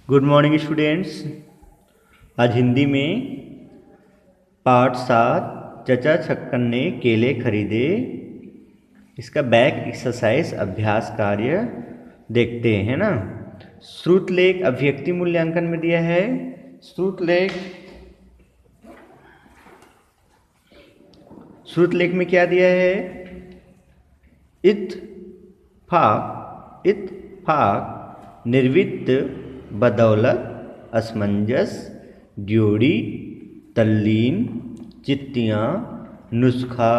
Good morning students. आज हिंदी में पाठ 7 चचा छक्कन ने केले खरीदे, इसका बैक एक्सरसाइज अभ्यास कार्य देखते हैं ना। श्रुतलेख अभिव्यक्ति मूल्यांकन में दिया है। श्रुतलेख में क्या दिया है? इत्फाक निर्वित्त बदौलत असमंजस ड्योड़ी तल्लीन चित्तियाँ नुस्खा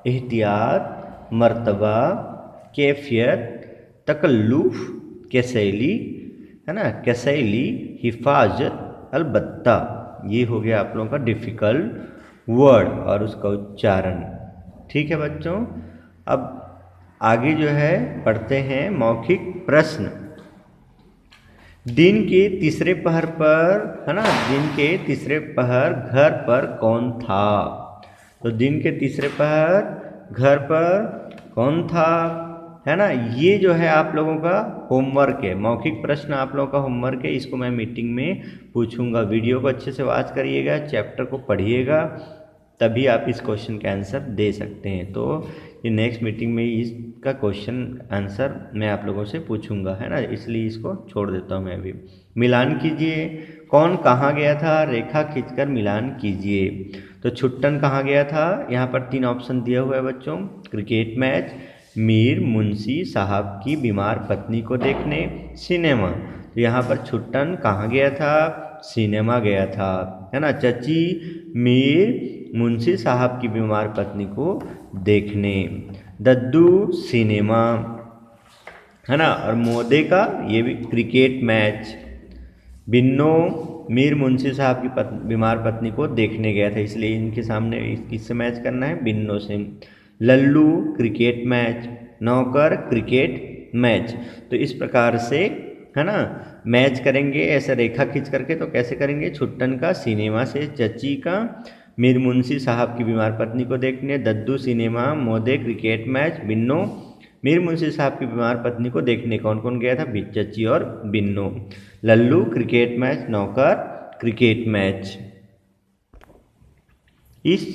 एहतियात मर्तबा कैफियत तकल्लुफ कैसैली है ना, कैसैली हिफाजत अलबत्ता। ये हो गया आप लोगों का डिफ़िकल्ट वर्ड और उसका उच्चारण। ठीक है बच्चों, अब आगे जो है पढ़ते हैं मौखिक प्रश्न। दिन के तीसरे पहर पर है ना, दिन के तीसरे पहर घर पर कौन था? तो दिन के तीसरे पहर घर पर कौन था, है ना। ये जो है आप लोगों का होमवर्क है, मौखिक प्रश्न आप लोगों का होमवर्क है। इसको मैं मीटिंग में पूछूंगा। वीडियो को अच्छे से वॉच करिएगा, चैप्टर को पढ़िएगा, तभी आप इस क्वेश्चन का आंसर दे सकते हैं। तो ये नेक्स्ट मीटिंग में इसका क्वेश्चन आंसर मैं आप लोगों से पूछूंगा, है ना, इसलिए इसको छोड़ देता हूँ मैं अभी। मिलान कीजिए, कौन कहाँ गया था? रेखा खींचकर मिलान कीजिए। तो छुट्टन कहाँ गया था? यहाँ पर 3 ऑप्शन दिया हुआ है बच्चों। क्रिकेट मैच, मीर मुंशी साहब की बीमार पत्नी को देखने, सिनेमा। तो यहाँ पर छुट्टन कहाँ गया था? सिनेमा गया था, है ना। चची मीर मुंशी साहब की बीमार पत्नी को देखने, दद्दू सिनेमा, है ना। और मोदे का ये भी क्रिकेट मैच। बिन्नो मीर मुंशी साहब की बीमार पत्नी को देखने गया था, इसलिए इनके सामने किससे मैच करना है? बिन्नो से। लल्लू क्रिकेट मैच, नौकर क्रिकेट मैच। तो इस प्रकार से है ना मैच करेंगे ऐसे रेखा खींच करके। तो कैसे करेंगे? छुट्टन का सिनेमा से, चची का मीर मुंशी साहब की बीमार पत्नी को देखने, दद्दू सिनेमा, मोदे क्रिकेट मैच, बिन्नो मीर मुंशी साहब की बीमार पत्नी को देखने। कौन कौन गया था? चची और बिन्नो। लल्लू क्रिकेट मैच, नौकर क्रिकेट मैच। इस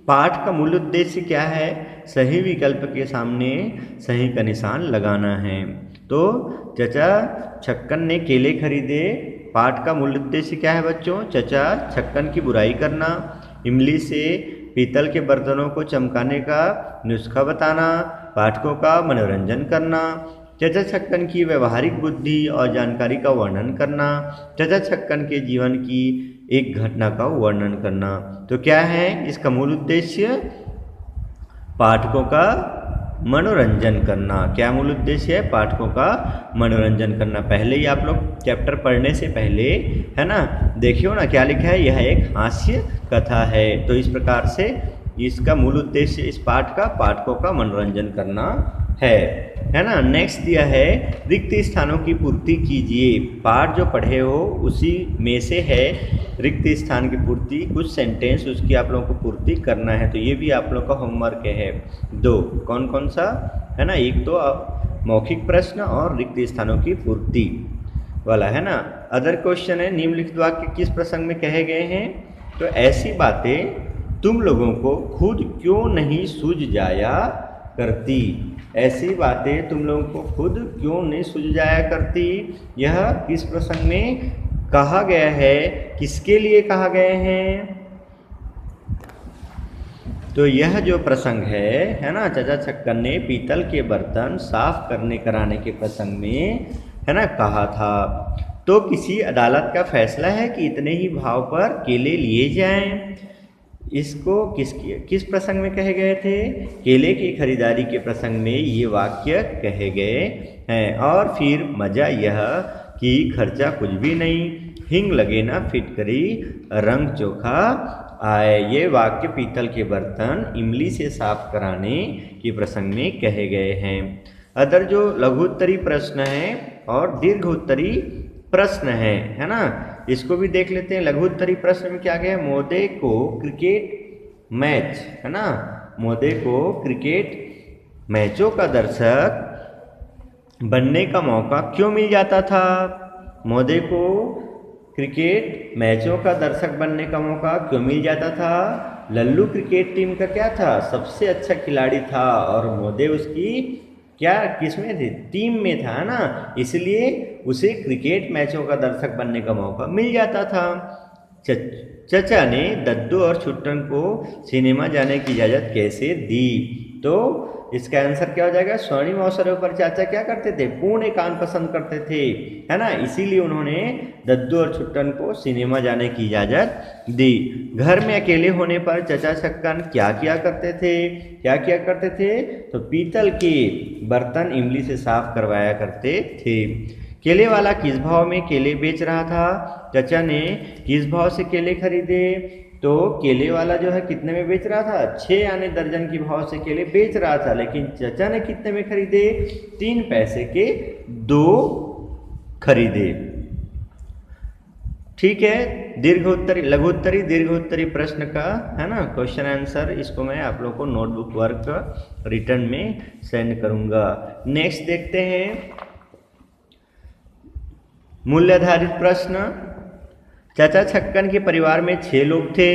पाठ का मूल उद्देश्य क्या है? सही विकल्प के सामने सही का निशान लगाना है। तो चचा छक्कन ने केले खरीदे, पाठ का मूल उद्देश्य क्या है बच्चों? चचा छक्कन की बुराई करना, इमली से पीतल के बर्तनों को चमकाने का नुस्खा बताना, पाठकों का मनोरंजन करना, चचा छक्कन की व्यवहारिक बुद्धि और जानकारी का वर्णन करना, चचा छक्कन के जीवन की एक घटना का वर्णन करना। तो क्या है इसका मूल उद्देश्य? पाठकों का मनोरंजन करना। क्या मूल उद्देश्य है? पाठकों का मनोरंजन करना। पहले ही आप लोग चैप्टर पढ़ने से पहले है ना देखियो ना क्या लिखा है, यह एक हास्य कथा है। तो इस प्रकार से इसका मूल उद्देश्य इस पाठ का पाठकों का मनोरंजन करना है ना। नेक्स्ट दिया है रिक्त स्थानों की पूर्ति कीजिए। पाठ जो पढ़े हो उसी में से है रिक्त स्थान की पूर्ति, कुछ सेंटेंस उसकी आप लोगों को पूर्ति करना है। तो ये भी आप लोगों का होमवर्क है। 2 कौन कौन सा है ना, एक तो मौखिक प्रश्न और रिक्त स्थानों की पूर्ति वाला, है ना। अदर क्वेश्चन है निम्नलिखित वाक्य किस प्रसंग में कहे गए हैं? तो ऐसी बातें तुम लोगों को खुद क्यों नहीं सूझ जाया करती? ऐसी बातें तुम लोगों को खुद क्यों नहीं सूझ जाया करती? यह किस प्रसंग में कहा गया है? किसके लिए कहा गए हैं? तो यह जो प्रसंग है ना, चचा छक्कन ने पीतल के बर्तन साफ करने कराने के प्रसंग में है ना कहा था। तो किसी अदालत का फैसला है कि इतने ही भाव पर केले लिए जाएं। इसको किस प्रसंग में कहे गए थे? केले की खरीदारी के प्रसंग में ये वाक्य कहे गए हैं। और फिर मजा यह कि खर्चा कुछ भी नहीं, हिंग लगे ना फिटकरी रंग चोखा आए। ये वाक्य पीतल के बर्तन इमली से साफ कराने के प्रसंग में कहे गए हैं। अदर जो लघुत्तरी प्रश्न है और दीर्घोत्तरी प्रश्न है ना, इसको भी देख लेते हैं। लघुत्तरी प्रश्न में क्या गया? मोदे को क्रिकेट मैच, है ना, मोदे को क्रिकेट मैचों का दर्शक बनने का मौका क्यों मिल जाता था? मोदी को क्रिकेट मैचों का दर्शक बनने का मौका क्यों मिल जाता था? लल्लू क्रिकेट टीम का क्या था? सबसे अच्छा खिलाड़ी था और मोदी उसकी क्या किसमें थे? टीम में था ना, इसलिए उसे क्रिकेट मैचों का दर्शक बनने का मौका मिल जाता था। चचा ने दद्दू और छुट्टन को सिनेमा जाने की इजाज़त कैसे दी? तो इसका आंसर क्या हो जाएगा? स्वर्णिम अवसरों पर चाचा क्या करते थे? पूर्ण एकांत पसंद करते थे, है ना, इसीलिए उन्होंने दद्दू और छुट्टन को सिनेमा जाने की इजाज़त दी। घर में अकेले होने पर चचा छक्कन क्या किया करते थे? क्या किया करते थे? तो पीतल के बर्तन इमली से साफ करवाया करते थे। केले वाला किस भाव में केले बेच रहा था? चचा ने किस भाव से केले खरीदे? तो केले वाला जो है कितने में बेच रहा था? 6 यानी दर्जन की भाव से केले बेच रहा था, लेकिन चचा ने कितने में खरीदे? 3 पैसे के 2 खरीदे। ठीक है, दीर्घोत्तरी लघुत्तरी दीर्घोत्तरी प्रश्न का, है ना, क्वेश्चन आंसर, इसको मैं आप लोग को नोटबुक वर्क रिटर्न में सेंड करूंगा। नेक्स्ट देखते हैं मूल्याधारित प्रश्न। चाचा छक्कन के परिवार में 6 लोग थे।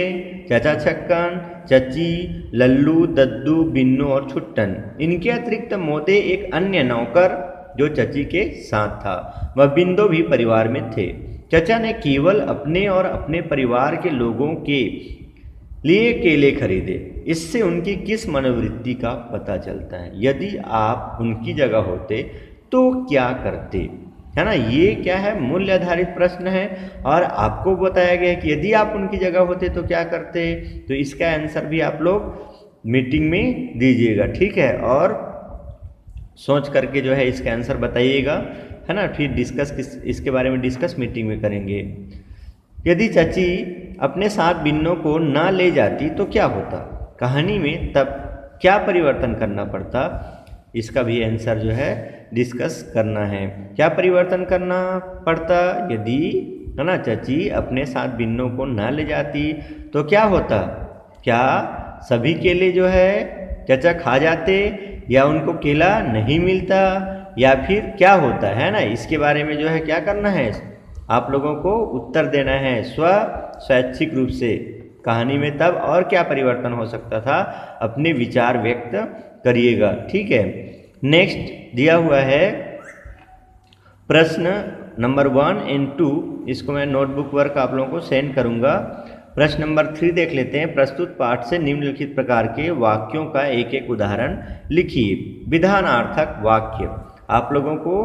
चाचा छक्कन, चची, लल्लू, दद्दू, बिन्नू और छुट्टन। इनके अतिरिक्त मोदे एक अन्य नौकर जो चची के साथ था, वह बिंदु भी परिवार में थे। चचा ने केवल अपने और अपने परिवार के लोगों के लिए केले खरीदे। इससे उनकी किस मनोवृत्ति का पता चलता है? यदि आप उनकी जगह होते तो क्या करते, है ना? ये क्या है? मूल्य आधारित प्रश्न है और आपको बताया गया है कि यदि आप उनकी जगह होते तो क्या करते। तो इसका आंसर भी आप लोग मीटिंग में दीजिएगा, ठीक है, और सोच करके जो है इसका आंसर बताइएगा, है ना। फिर इसके बारे में डिस्कस मीटिंग में करेंगे। यदि चाची अपने साथ बिन्नों को ना ले जाती तो क्या होता? कहानी में तब क्या परिवर्तन करना पड़ता? इसका भी आंसर जो है डिस्कस करना है। क्या परिवर्तन करना पड़ता यदि, है ना, चाची अपने साथ बिन्नों को ना ले जाती तो क्या होता? क्या सभी केले जो है चाचा खा जाते या उनको केला नहीं मिलता या फिर क्या होता, है ना? इसके बारे में जो है क्या करना है, आप लोगों को उत्तर देना है स्वैच्छिक रूप से। कहानी में तब और क्या परिवर्तन हो सकता था, अपने विचार व्यक्त करिएगा, ठीक है। नेक्स्ट दिया हुआ है प्रश्न नंबर 1 और 2, इसको मैं नोटबुक वर्क आप लोगों को सेंड करूंगा। प्रश्न नंबर 3 देख लेते हैं। प्रस्तुत पाठ से निम्नलिखित प्रकार के वाक्यों का एक एक उदाहरण लिखिए। विधानार्थक वाक्य, आप लोगों को,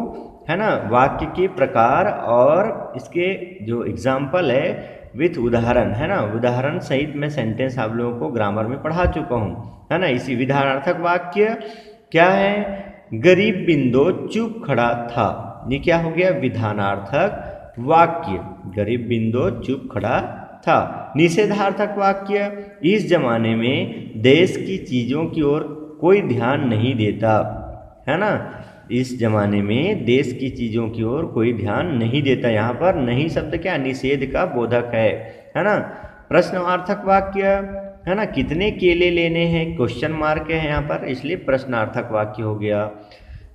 है ना, वाक्य के प्रकार और इसके जो एग्जाम्पल है विथ उदाहरण, है ना, उदाहरण सहित मैं सेंटेंस आप लोगों को ग्रामर में पढ़ा चुका हूँ, है ना। इसी विधानार्थक वाक्य क्या है? गरीब बिंदु चुप खड़ा था, ये क्या हो गया? विधानार्थक वाक्य। गरीब बिंदु चुप खड़ा था। निषेधार्थक वाक्य, इस जमाने में देश की चीजों की ओर कोई ध्यान नहीं देता, है ना। इस जमाने में देश की चीजों की ओर कोई ध्यान नहीं देता। यहाँ पर नहीं शब्द क्या? निषेध का बोधक है ना। प्रश्नार्थक वाक्य, है ना, कितने केले लेने हैं? क्वेश्चन मार्क है यहाँ पर, इसलिए प्रश्नार्थक वाक्य हो गया।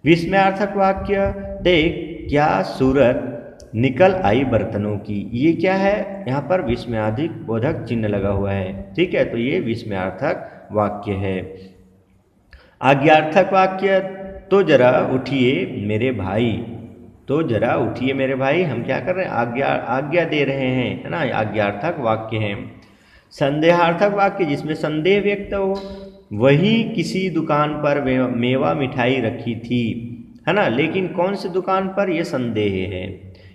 विस्मयार्थक वाक्य, देख क्या सूरत निकल आई बर्तनों की, ये क्या है? यहाँ पर विस्मयादिक बोधक चिन्ह लगा हुआ है, ठीक है, तो ये विस्मयार्थक वाक्य है। आज्ञार्थक वाक्य, तो जरा उठिए मेरे भाई, तो जरा उठिए मेरे भाई, हम क्या कर रहे हैं? आज्ञा दे रहे हैं, है ना, आज्ञार्थक वाक्य है। संदेहार्थक वाक्य, जिसमें संदेह व्यक्त हो, वही किसी दुकान पर मेवा मिठाई रखी थी, है ना, लेकिन कौन सी दुकान पर, यह संदेह है,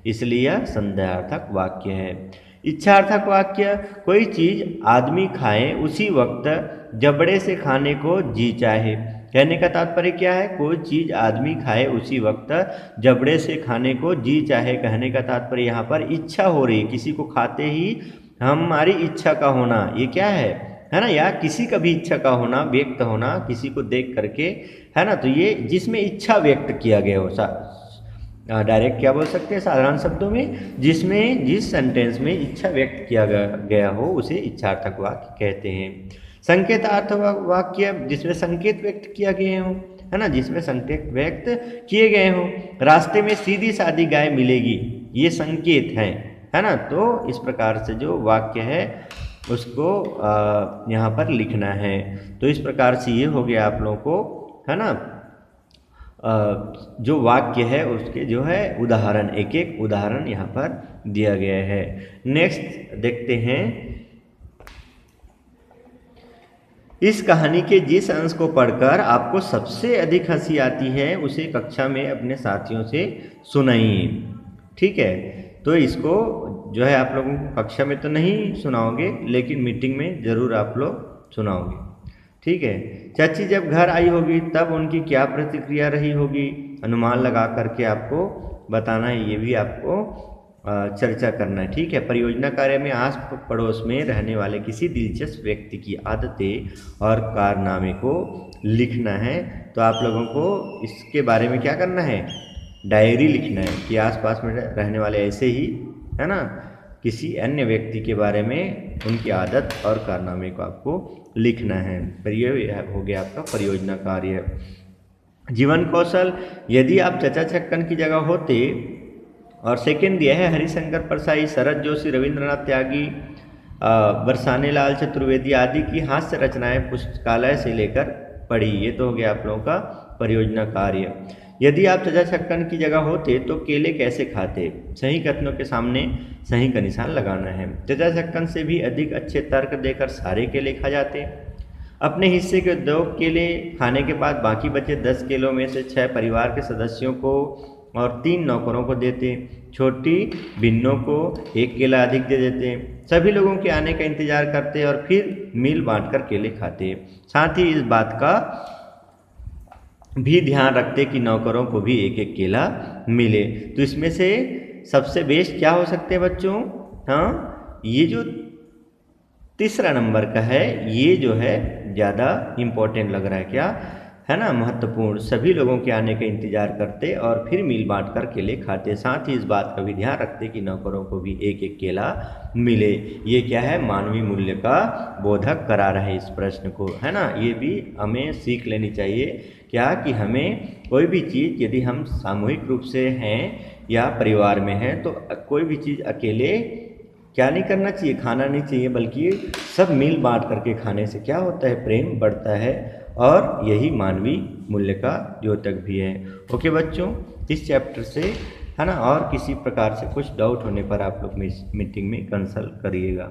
इसलिए यह संदेहार्थक वाक्य है। इच्छार्थक वाक्य, कोई चीज आदमी खाए उसी वक्त जबड़े से खाने को जी चाहे। कहने का तात्पर्य क्या है? कोई चीज आदमी खाए उसी वक्त जबड़े से खाने को जी चाहे। कहने का तात्पर्य यहाँ पर इच्छा हो रही, किसी को खाते ही हमारी इच्छा का होना, ये क्या है ना, या किसी का भी इच्छा का होना, व्यक्त होना, किसी को देख करके, है ना, तो ये जिसमें इच्छा व्यक्त किया गया हो, डायरेक्ट क्या बोल सकते हैं साधारण शब्दों में, जिसमें जिस सेंटेंस में इच्छा व्यक्त किया गया हो उसे इच्छार्थक वाक्य कहते हैं। संकेतार्थक वाक्य, जिसमें संकेत व्यक्त किया गया हो, है ना, जिसमें संकेत व्यक्त किए गए हों। रास्ते में सीधी सादी गाय मिलेगी, ये संकेत हैं, है ना। तो इस प्रकार से जो वाक्य है उसको यहाँ पर लिखना है। तो इस प्रकार से ये हो गया आप लोगों को, है ना, जो वाक्य है उसके जो है उदाहरण, एक एक उदाहरण यहाँ पर दिया गया है। नेक्स्ट देखते हैं, इस कहानी के जिस अंश को पढ़कर आपको सबसे अधिक हंसी आती है उसे कक्षा में अपने साथियों से सुनाइए। ठीक है, तो इसको जो है आप लोगों को कक्षा में तो नहीं सुनाओगे, लेकिन मीटिंग में ज़रूर आप लोग सुनाओगे। ठीक है, चाची जब घर आई होगी तब उनकी क्या प्रतिक्रिया रही होगी, अनुमान लगा करके आपको बताना है, ये भी आपको चर्चा करना है। ठीक है, परियोजना कार्य में आस पड़ोस में रहने वाले किसी दिलचस्प व्यक्ति की आदतें और कारनामे को लिखना है। तो आप लोगों को इसके बारे में क्या करना है, डायरी लिखना है कि आसपास में रहने वाले ऐसे ही, है ना, किसी अन्य व्यक्ति के बारे में उनकी आदत और कारनामे को आपको लिखना है। पर ये हो गया आपका परियोजना कार्य। जीवन कौशल, यदि आप चचा छक्कन की जगह होते, और सेकंड दिया है हरिशंकर परसाई, शरद जोशी, रविंद्रनाथ त्यागी, बरसाने लाल चतुर्वेदी आदि की हास्य रचनाएं पुस्तकालय से लेकर पढ़ी। ये तो हो गया आप लोगों का परियोजना कार्य। यदि आप चचा छक्कन की जगह होते तो केले कैसे खाते, सही कथनों के सामने सही का निशान लगाना है। चचा छक्कन से भी अधिक अच्छे तर्क देकर सारे केले खा जाते। अपने हिस्से के 2 केले खाने के बाद बाकी बचे 10 केलों में से 6 परिवार के सदस्यों को और 3 नौकरों को देते। छोटी भिन्नों को 1 केला अधिक दे देते। सभी लोगों के आने का इंतजार करते और फिर मिल बांटकर केले खाते। साथ ही इस बात का भी ध्यान रखते कि नौकरों को भी 1-1 केला मिले। तो इसमें से सबसे बेस्ट क्या हो सकते हैं बच्चों, हाँ, ये जो तीसरा नंबर का है ये जो है ज़्यादा इम्पोर्टेंट लग रहा है, क्या है ना, महत्वपूर्ण। सभी लोगों के आने का इंतजार करते और फिर मिल बांट कर केले खाते। साथ ही इस बात का भी ध्यान रखते कि नौकरों को भी 1-1 केला मिले। ये क्या है, मानवीय मूल्य का बोधक करा रहे इस प्रश्न को, है ना। ये भी हमें सीख लेनी चाहिए, क्या कि हमें कोई भी चीज़ यदि हम सामूहिक रूप से हैं या परिवार में हैं तो कोई भी चीज़ अकेले क्या नहीं करना चाहिए, खाना नहीं चाहिए, बल्कि सब मिल बांट करके खाने से क्या होता है, प्रेम बढ़ता है और यही मानवीय मूल्य का द्योतक भी है। ओके बच्चों, इस चैप्टर से, है ना, और किसी प्रकार से कुछ डाउट होने पर आप लोग मीटिंग में कंसल्ट करिएगा।